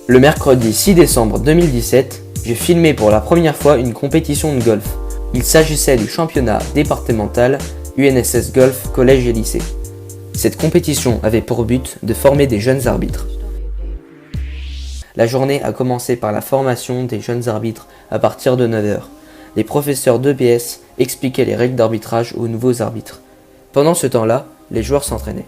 Le mercredi 6 décembre 2017, j'ai filmé pour la première fois une compétition de golf. Il s'agissait du championnat départemental UNSS Golf Collège et Lycée. Cette compétition avait pour but de former des jeunes arbitres. La journée a commencé par la formation des jeunes arbitres à partir de 9 h. Les professeurs d'EPS expliquaient les règles d'arbitrage aux nouveaux arbitres. Pendant ce temps-là, les joueurs s'entraînaient.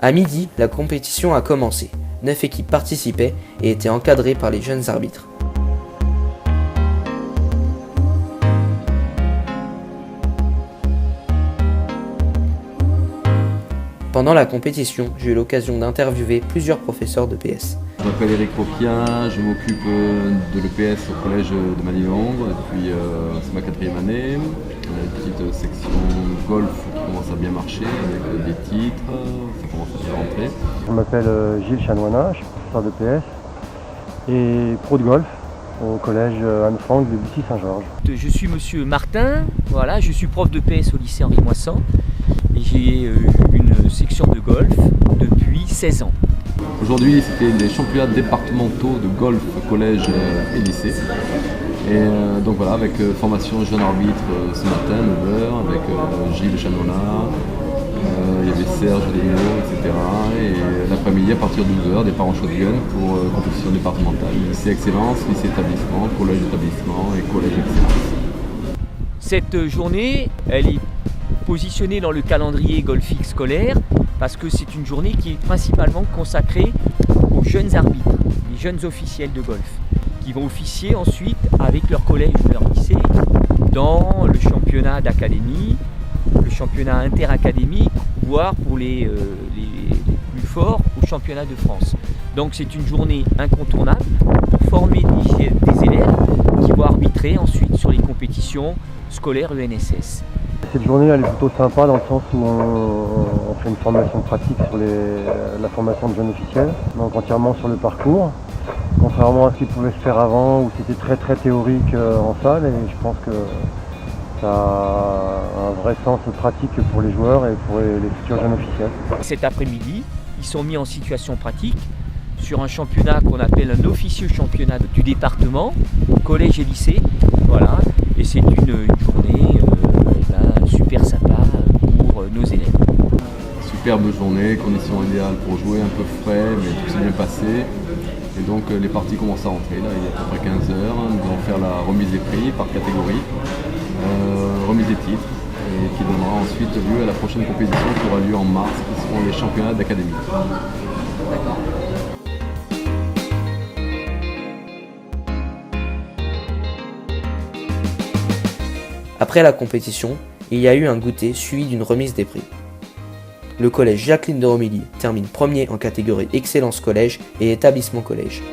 À midi, la compétition a commencé. 9 équipes participaient et étaient encadrées par les jeunes arbitres. Pendant la compétition, j'ai eu l'occasion d'interviewer plusieurs professeurs d'EPS. Je m'appelle Eric Roquien, je m'occupe de l'EPS au collège de Manillongue depuis c'est ma 4e année. On a une petite section golf qui commence à bien marcher avec des titres, ça commence à bien rentrer. Je m'appelle Gilles Chanoina, je suis professeur d'EPS et pro de golf au collège Anne-Franck de Bussy-Saint-Georges. Je suis monsieur Martin, voilà, je suis prof d'EPS au lycée Henri Moissan et j'ai une section de golf depuis 16 ans. Aujourd'hui, c'était les championnats départementaux de golf collège et lycée. Et donc voilà, avec formation jeune arbitre ce matin, 9 h, avec Gilles Chanoina, il y avait Serge Léo, etc. Et l'après-midi, à partir de 12 h, départ en shotgun pour compétition départementale. Lycée Excellence, lycée établissement, collège établissement et collège Excellence. Cette journée, elle est positionnée dans le calendrier golfique scolaire parce que c'est une journée qui est principalement consacrée aux jeunes arbitres, les jeunes officiels de golf, qui vont officier ensuite avec leur collège ou leur lycée dans le championnat d'académie, le championnat interacadémique, voire pour les plus forts au championnat de France. Donc c'est une journée incontournable pour former des élèves qui vont arbitrer ensuite sur les compétitions scolaires UNSS. Cette journée elle est plutôt sympa dans le sens où on fait une formation pratique sur la formation de jeunes officiels, donc entièrement sur le parcours, contrairement à ce qui pouvait se faire avant où c'était très théorique en salle, et je pense que ça a un vrai sens pratique pour les joueurs et pour les futurs jeunes officiels. Cet après-midi, ils sont mis en situation pratique sur un championnat qu'on appelle un officieux championnat du département, collège et lycée, voilà, et c'est une journée super sympa pour nos élèves. Superbe journée, conditions idéales pour jouer, un peu frais, mais tout s'est bien passé. Et donc les parties commencent à rentrer, là il est à peu près 15 h, nous allons faire la remise des prix par catégorie, remise des titres, et qui donnera ensuite lieu à la prochaine compétition qui aura lieu en mars, qui seront les championnats d'académie. D'accord. Après la compétition, il y a eu un goûter suivi d'une remise des prix. Le collège Jacqueline de Romilly termine premier en catégorie Excellence Collège et Établissement Collège.